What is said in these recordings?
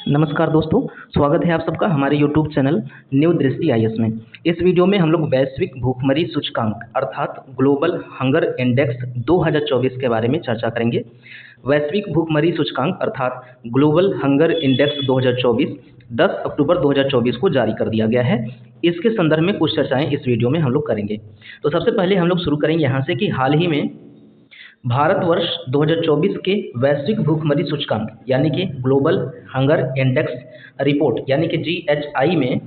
नमस्कार दोस्तों, स्वागत है आप सबका हमारे यूट्यूब चैनल न्यू दृष्टि आईएएस में। इस वीडियो में हम लोग वैश्विक भूखमरी सूचकांक अर्थात ग्लोबल हंगर इंडेक्स 2024 के बारे में चर्चा करेंगे। वैश्विक भूखमरी सूचकांक अर्थात ग्लोबल हंगर इंडेक्स 2024 10 अक्टूबर 2024 को जारी कर दिया गया है। इसके संदर्भ में कुछ चर्चाएं इस वीडियो में हम लोग करेंगे। तो सबसे पहले हम लोग शुरू करेंगे यहाँ से कि हाल ही में भारतवर्ष 2024 के वैश्विक भूखमरी सूचकांक यानी कि ग्लोबल हंगर इंडेक्स रिपोर्ट यानी कि GHI में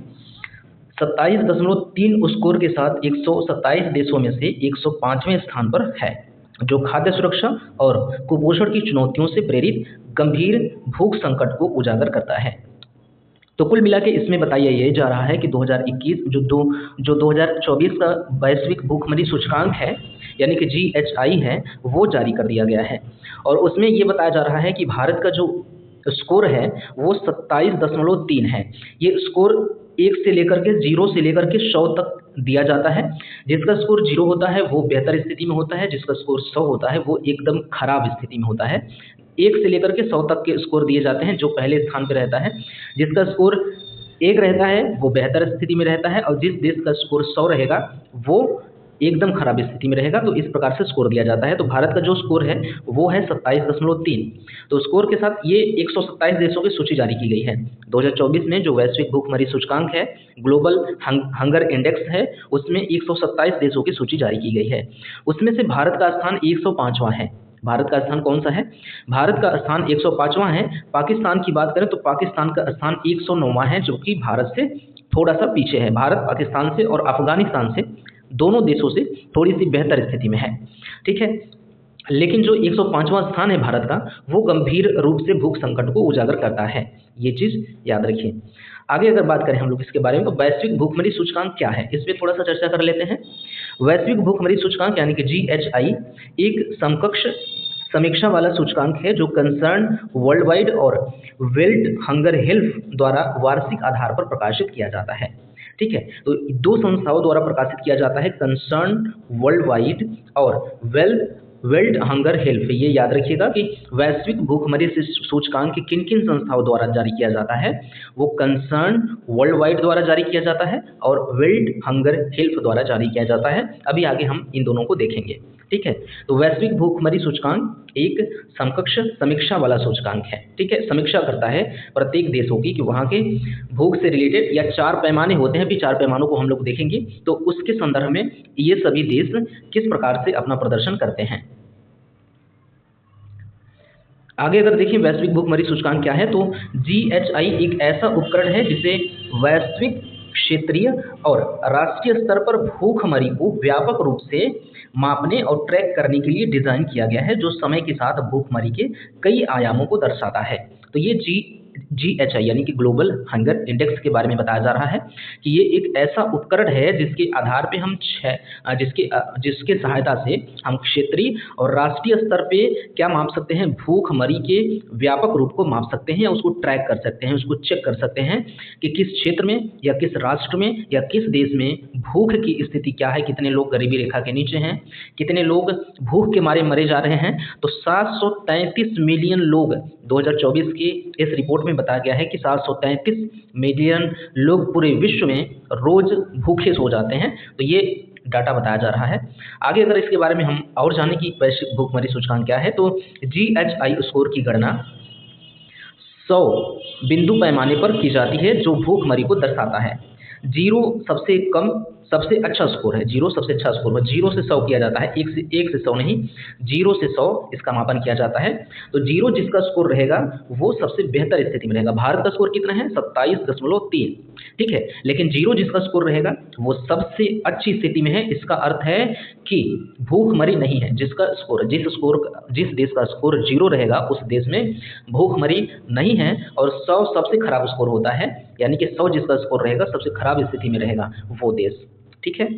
27.3 स्कोर के साथ 127 देशों में से 105वें स्थान पर है, जो खाद्य सुरक्षा और कुपोषण की चुनौतियों से प्रेरित गंभीर भूख संकट को उजागर करता है। तो कुल मिला के इसमें बताया ये जा रहा है कि 2021 जो 2024 का वैश्विक भूखमरी सूचकांक है यानी कि GHI है वो जारी कर दिया गया है और उसमें ये बताया जा रहा है कि भारत का जो स्कोर है वो 27.3 है। ये स्कोर 1 से लेकर के 0 से लेकर के 100 तक दिया जाता है। जिसका स्कोर 0 होता है वो बेहतर स्थिति में होता है, जिसका स्कोर 100 होता है वो एकदम खराब स्थिति में होता है। 1 से लेकर के 100 तक के स्कोर दिए जाते हैं। जो पहले स्थान पर रहता है, जिसका स्कोर 1 रहता है वो बेहतर स्थिति में रहता है और जिस देश का स्कोर 100 रहेगा वो एकदम खराब स्थिति में रहेगा। तो इस प्रकार से स्कोर दिया जाता है। तो भारत का जो स्कोर है वो है 27.3। तो स्कोर के साथ ये 127 देशों की सूची जारी की गई है। 2024 में जो वैश्विक भूखमरी सूचकांक है ग्लोबल हंगर इंडेक्स है उसमें 127 देशों की सूची जारी की गई है। उसमें से भारत का स्थान 105वां है। भारत का स्थान कौन सा है? भारत का स्थान 105वां है। पाकिस्तान की बात करें तो पाकिस्तान का स्थान 109वां है, जो कि भारत से थोड़ा सा पीछे है। भारत पाकिस्तान से और अफगानिस्तान से दोनों देशों से थोड़ी सी बेहतर स्थिति में है, ठीक है। लेकिन जो 105वां स्थान है भारत का वो गंभीर रूप से भूख संकट को उजागर करता है। ये चीज़ याद रखिए। आगे अगर बात करें हम लोग इसके बारे में तो वैश्विक भूखमरी सूचकांक क्या है, इस पर थोड़ा सा चर्चा कर लेते हैं। वैश्विक भूखमरी सूचकांक यानी कि GHI एक समकक्ष समीक्षा वाला सूचकांक है जो कंसर्न वर्ल्ड वाइड और वेल्थ हंगर हेल्थ द्वारा वार्षिक आधार पर प्रकाशित किया जाता है, ठीक है। तो दो संस्थाओं द्वारा प्रकाशित किया जाता है, कंसर्न वर्ल्ड वाइड और वर्ल्ड हंगर हेल्थ। ये याद रखिएगा कि वैश्विक भूखमरी सूचकांक किन किन संस्थाओं द्वारा जारी किया जाता है। वो कंसर्न वर्ल्ड वाइड द्वारा जारी किया जाता है और वर्ल्ड हंगर हेल्थ द्वारा जारी किया जाता है। अभी आगे हम इन दोनों को देखेंगे, ठीक है। तो वैश्विक भूखमरी सूचकांक एक समकक्ष समीक्षा वाला सूचकांक है, ठीक है। समीक्षा करता है प्रत्येक देशों की कि वहाँ के भूख से रिलेटेड या 4 पैमाने होते हैं, भी 4 पैमानों को हम लोग देखेंगे। तो उसके संदर्भ में ये सभी देश किस प्रकार से अपना प्रदर्शन करते हैं। आगे अगर देखिए वैश्विक भूखमरी सूचकांक क्या है तो GHI एक ऐसा उपकरण है जिसे वैश्विक क्षेत्रीय और राष्ट्रीय स्तर पर भूखमरी को व्यापक रूप से मापने और ट्रैक करने के लिए डिजाइन किया गया है, जो समय के साथ भूखमरी के कई आयामों को दर्शाता है। तो ये GHI यानी कि ग्लोबल हंगर इंडेक्स के बारे में बताया जा रहा है कि ये एक ऐसा उपकरण है जिसके आधार पे हम जिसके सहायता से हम क्षेत्रीय और राष्ट्रीय स्तर पे क्या माप सकते हैं, भूखमरी के व्यापक रूप को माप सकते हैं या उसको ट्रैक कर सकते हैं, उसको चेक कर सकते हैं कि किस क्षेत्र में या किस राष्ट्र में या किस देश में भूख की स्थिति क्या है, कितने लोग गरीबी रेखा के नीचे हैं, कितने लोग भूख के मारे मरे जा रहे हैं। तो 733 मिलियन लोग 2024 की इस रिपोर्ट में बताया गया है कि 733 मिलियन लोग पूरे विश्व में रोज भूखे सो जाते हैं। तो ये डाटा बताया जा रहा है। आगे अगर इसके बारे में हम और जाने की वैश्विक भूखमरी सूचकांक क्या है तो GHI स्कोर की गणना 100 बिंदु पैमाने पर की जाती है जो भूखमरी को दर्शाता है। 0 सबसे कम सबसे अच्छा स्कोर है, 0 सबसे अच्छा स्कोर है। 0 से 100 किया जाता है, 1 से 100 नहीं, 0 से 100 इसका मापन किया जाता है। तो 0 जिसका स्कोर रहेगा वो सबसे बेहतर स्थिति में रहेगा। भारत का स्कोर कितना है? 27.3, ठीक है। लेकिन 0 जिसका स्कोर रहेगा वो सबसे अच्छी स्थिति में है। इसका अर्थ है कि भूखमरी नहीं है। जिस देश का स्कोर 0 रहेगा उस देश में भूखमरी नहीं है और 100 सबसे खराब स्कोर होता है, यानी कि 100 जिसका स्कोर रहेगा सबसे खराब स्थिति में रहेगा वो देश, ठीक है।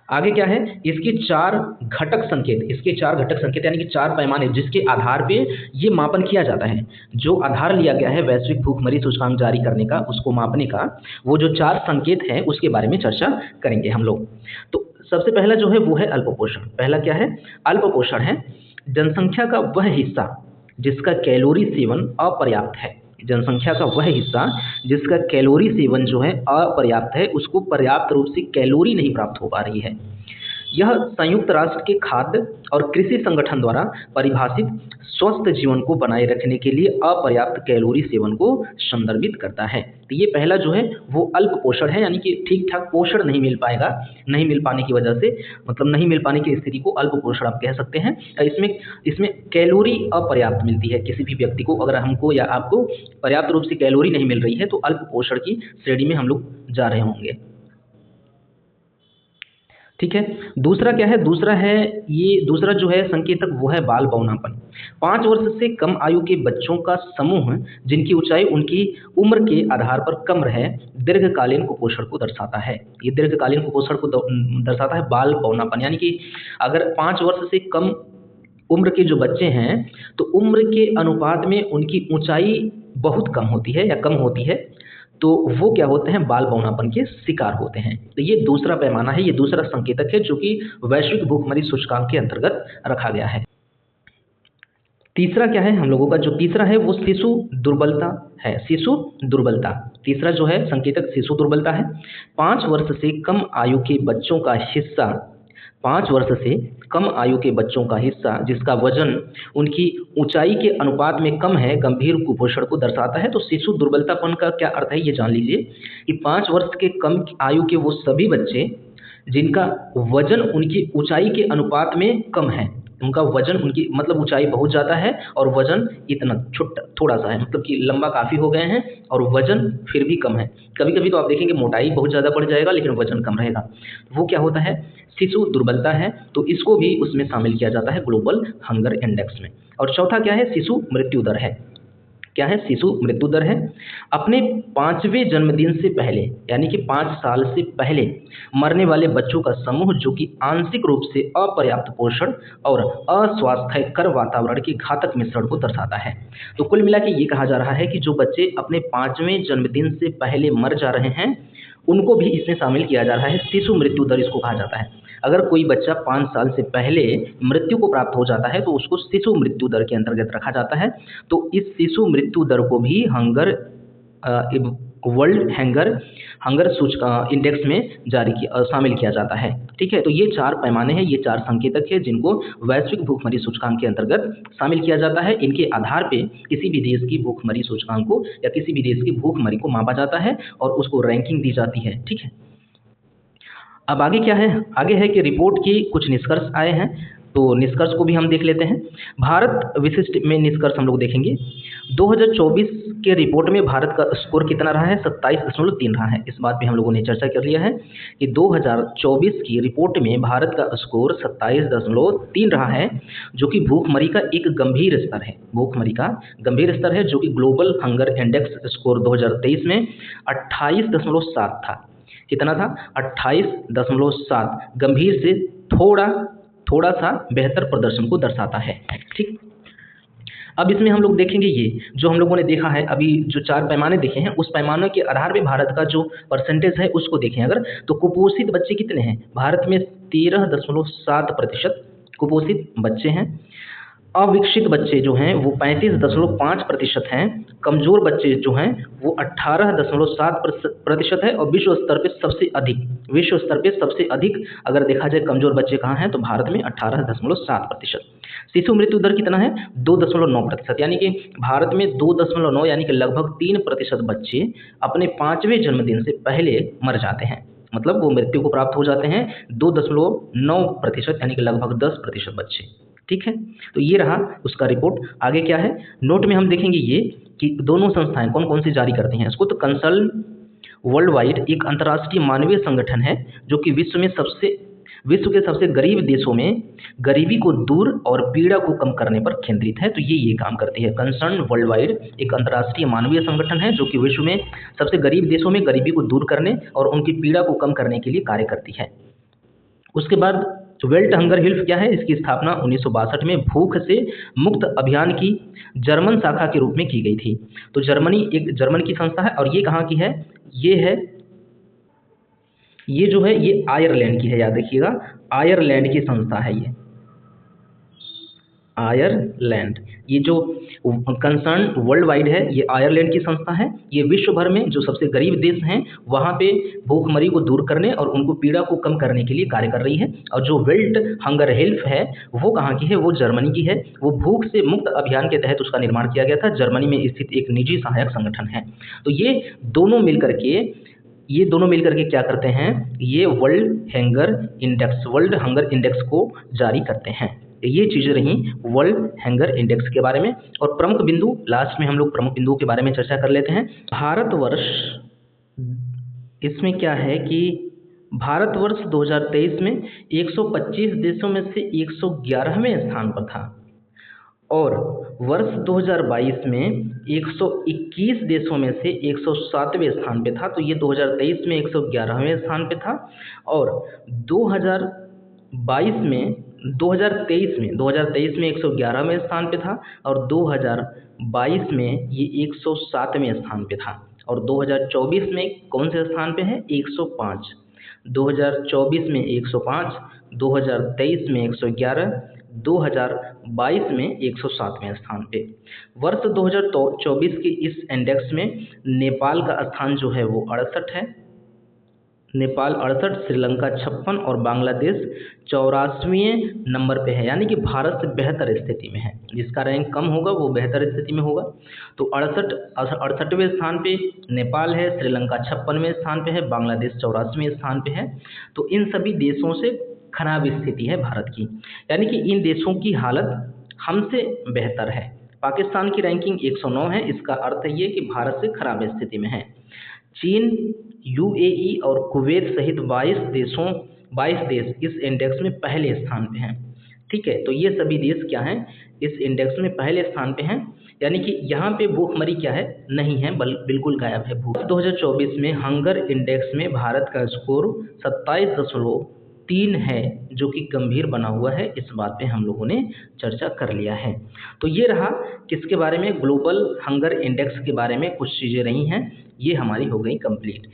आगे क्या है, इसके 4 घटक संकेत यानी कि 4 पैमाने जिसके आधार पे ये मापन किया जाता है। जो आधार लिया गया है वैश्विक भूखमरी सूचकांक जारी करने का, उसको मापने का, वो जो 4 संकेत हैं उसके बारे में चर्चा करेंगे हम लोग। तो सबसे पहला जो है वो है अल्पपोषण। पहला क्या है? अल्पपोषण है जनसंख्या का वह हिस्सा जिसका कैलोरी सेवन अपर्याप्त है। जनसंख्या का वह हिस्सा जिसका कैलोरी सेवन जो है अपर्याप्त है, उसको पर्याप्त रूप से कैलोरी नहीं प्राप्त हो पा रही है। यह संयुक्त राष्ट्र के खाद्य और कृषि संगठन द्वारा परिभाषित स्वस्थ जीवन को बनाए रखने के लिए अपर्याप्त कैलोरी सेवन को संदर्भित करता है। तो ये पहला जो है वो अल्प पोषण है, यानी कि ठीक ठाक पोषण नहीं मिल पाएगा, नहीं मिल पाने की वजह से, मतलब नहीं मिल पाने की स्थिति को अल्प पोषण आप कह सकते हैं। इसमें इसमें कैलोरी अपर्याप्त मिलती है। किसी भी व्यक्ति को, अगर हमको या आपको पर्याप्त रूप से कैलोरी नहीं मिल रही है, तो अल्प पोषण की श्रेणी में हम लोग जा रहे होंगे। ठीक है। दूसरा क्या है? दूसरा जो है संकेतक वो है बाल बौनापन। 5 वर्ष से कम आयु के बच्चों का समूह जिनकी ऊंचाई उनकी उम्र के आधार पर कम रहे, दीर्घकालीन कुपोषण को दर्शाता है। ये दीर्घकालीन कुपोषण को दर्शाता है बाल बौनापन, यानी कि अगर 5 वर्ष से कम उम्र के जो बच्चे हैं, तो उम्र के अनुपात में उनकी ऊंचाई बहुत कम होती है या कम होती है, तो वो क्या होते हैं? बाल बौनापन के शिकार होते हैं। तो ये दूसरा पैमाना है, ये दूसरा संकेतक है जो कि वैश्विक भूखमरी सूचकांक के अंतर्गत रखा गया है। तीसरा क्या है? हम लोगों का जो तीसरा है वो शिशु दुर्बलता है। शिशु दुर्बलता तीसरा जो है संकेतक शिशु दुर्बलता है। 5 वर्ष से कम आयु के बच्चों का हिस्सा 5 वर्ष से कम आयु के बच्चों का हिस्सा जिसका वजन उनकी ऊंचाई के अनुपात में कम है, गंभीर कुपोषण को दर्शाता है। तो शिशु दुर्बलतापन का क्या अर्थ है ये जान लीजिए कि 5 वर्ष के कम आयु के वो सभी बच्चे जिनका वजन उनकी ऊंचाई के अनुपात में कम है, उनका वजन, उनकी मतलब ऊंचाई बहुत ज़्यादा है और वजन इतना थोड़ा सा है, मतलब कि लंबा काफ़ी हो गए हैं और वजन फिर भी कम है। कभी कभी तो आप देखेंगे मोटाई बहुत ज़्यादा बढ़ जाएगा लेकिन वजन कम रहेगा, वो क्या होता है? शिशु दुर्बलता है। तो इसको भी उसमें शामिल किया जाता है ग्लोबल हंगर इंडेक्स में। और चौथा क्या है? शिशु मृत्यु दर है। क्या है? शिशु मृत्यु दर है। अपने 5वें जन्मदिन से पहले, यानी कि 5 साल से पहले मरने वाले बच्चों का समूह जो कि आंशिक रूप से अपर्याप्त पोषण और अस्वास्थ्यकर वातावरण के घातक मिश्रण को दर्शाता है। तो कुल मिला के ये कहा जा रहा है कि जो बच्चे अपने 5वें जन्मदिन से पहले मर जा रहे हैं उनको भी इसमें शामिल किया जा रहा है। शिशु मृत्यु दर इसको कहा जाता है। अगर कोई बच्चा 5 साल से पहले मृत्यु को प्राप्त हो जाता है तो उसको शिशु मृत्यु दर के अंतर्गत रखा जाता है। तो इस शिशु मृत्यु दर को भी वर्ल्ड हंगर इंडेक्स में शामिल किया जाता है। ठीक है। तो ये 4 पैमाने हैं, ये 4 संकेतक है जिनको वैश्विक भूखमरी सूचकांक के अंतर्गत शामिल किया जाता है। इनके आधार पे किसी भी देश की भूखमरी सूचकांक को या किसी भी देश की भूखमरी को मापा जाता है और उसको रैंकिंग दी जाती है। ठीक है। अब आगे क्या है? आगे है कि रिपोर्ट की कुछ निष्कर्ष आए हैं, तो निष्कर्ष को भी हम देख लेते हैं। भारत विशिष्ट में निष्कर्ष हम लोग देखेंगे। 2024 के रिपोर्ट में भारत का स्कोर कितना रहा है? 27.3 रहा है। इस बात पे हम लोगों ने चर्चा कर लिया है कि 2024 की रिपोर्ट में भारत का स्कोर 27.3 रहा है, जो कि भूखमरी का एक गंभीर स्तर है। भूखमरी का गंभीर स्तर है, जो कि ग्लोबल हंगर इंडेक्स स्कोर 2023 में 28.7 था। कितना था? 28.7। गंभीर से थोड़ा सा बेहतर प्रदर्शन को दर्शाता है। ठीक। अब इसमें हम लोग देखेंगे ये जो हम लोगों ने देखा है, अभी जो 4 पैमाने देखे हैं उस पैमाने के आधार पे भारत का जो परसेंटेज है उसको देखें अगर, तो कुपोषित बच्चे कितने हैं? भारत में 13.7% कुपोषित बच्चे हैं। अविकसित बच्चे जो हैं वो 35.5% हैं। कमज़ोर बच्चे जो हैं वो 18.7% है। और विश्व स्तर पे सबसे अधिक अगर देखा जाए कमज़ोर बच्चे कहाँ हैं, तो भारत में 18.7%। शिशु मृत्यु दर कितना है? 2.9%, यानी कि भारत में 2.9 यानी कि लगभग 3% बच्चे अपने 5वें जन्मदिन से पहले मर जाते हैं, मतलब वो मृत्यु को प्राप्त हो जाते हैं। 2.9% यानी कि लगभग 10% बच्चे। ठीक है। तो ये रहा उसका रिपोर्ट। आगे क्या है? नोट में हम देखेंगे ये कि दोनों संस्थाएं कौन कौन सी जारी करती हैं इसको। तो कंसर्न वर्ल्ड वाइड एक अंतर्राष्ट्रीय मानवीय संगठन है जो कि विश्व के सबसे गरीब देशों में गरीबी को दूर और पीड़ा को कम करने पर केंद्रित है। तो ये काम करती है। कंसर्न वर्ल्ड वाइड एक अंतर्राष्ट्रीय मानवीय संगठन है जो कि विश्व में सबसे गरीब देशों में गरीबी को दूर करने और उनकी पीड़ा को कम करने के लिए कार्य करती है। उसके बाद वर्ल्ड हंगर हिल्फ क्या है? इसकी स्थापना 1962 में भूख से मुक्त अभियान की जर्मन शाखा के रूप में की गई थी। तो जर्मन की संस्था है और ये कहाँ की है? ये जो है ये आयरलैंड की है, याद रखिएगा, आयरलैंड की संस्था है ये। आयरलैंड, ये जो कंसर्न वर्ल्ड वाइड है, ये आयरलैंड की संस्था है। ये विश्व भर में जो सबसे गरीब देश हैं वहाँ पे भूखमरी को दूर करने और उनको पीड़ा को कम करने के लिए कार्य कर रही है। और जो वर्ल्ड हंगर हेल्प है वो कहाँ की है, वो जर्मनी की है। वो भूख से मुक्त अभियान के तहत उसका निर्माण किया गया था। जर्मनी में स्थित एक निजी सहायक संगठन है। तो ये दोनों मिलकर के क्या करते हैं, ये वर्ल्ड हंगर इंडेक्स को जारी करते हैं। ये चीज़ें रहीं वर्ल्ड हंगर इंडेक्स के बारे में। और प्रमुख बिंदु, लास्ट में हम लोग प्रमुख बिंदुओं के बारे में चर्चा कर लेते हैं। भारतवर्ष, इसमें क्या है कि भारतवर्ष 2023 में 125 देशों में से 111वें स्थान पर था और वर्ष 2022 में 121 देशों में से 107वें स्थान पे था। तो ये 2023 में 111वें स्थान पे था और 2022 में 2023 में 111वें स्थान पे था और 2022 में ये 107वें स्थान पे था और 2024 में कौन से स्थान पे है, 105। 2024 में 105, 2023 में 111, 2022 में 107वें स्थान पे। वर्ष 2024 के इस इंडेक्स में नेपाल का स्थान जो है वो 68 है। नेपाल 68, श्रीलंका 56 और बांग्लादेश 84वें नंबर पे है, यानी कि भारत से बेहतर स्थिति में है। जिसका रैंक कम होगा वो बेहतर स्थिति में होगा। तो 68वें स्थान पे नेपाल है, श्रीलंका 56वें स्थान पे है, बांग्लादेश 84वें स्थान पे है। तो इन सभी देशों से खराब स्थिति है भारत की, यानी कि इन देशों की हालत हमसे बेहतर है। पाकिस्तान की रैंकिंग 109 है, इसका अर्थ ये कि भारत से खराब स्थिति में है। चीन, यूएई और कुवैत सहित 22 देश इस इंडेक्स में पहले स्थान पे हैं। ठीक है, तो ये सभी देश क्या हैं, इस इंडेक्स में पहले स्थान पे हैं, यानी कि यहाँ पे भूखमरी क्या है, नहीं है, बिल्कुल गायब है भूख। 2024 में हंगर इंडेक्स में भारत का स्कोर 27.3 है, जो कि गंभीर बना हुआ है। इस बात पे हम लोगों ने चर्चा कर लिया है। तो ये रहा किसके बारे में, ग्लोबल हंगर इंडेक्स के बारे में कुछ चीज़ें रही हैं, ये हमारी हो गई कंप्लीट।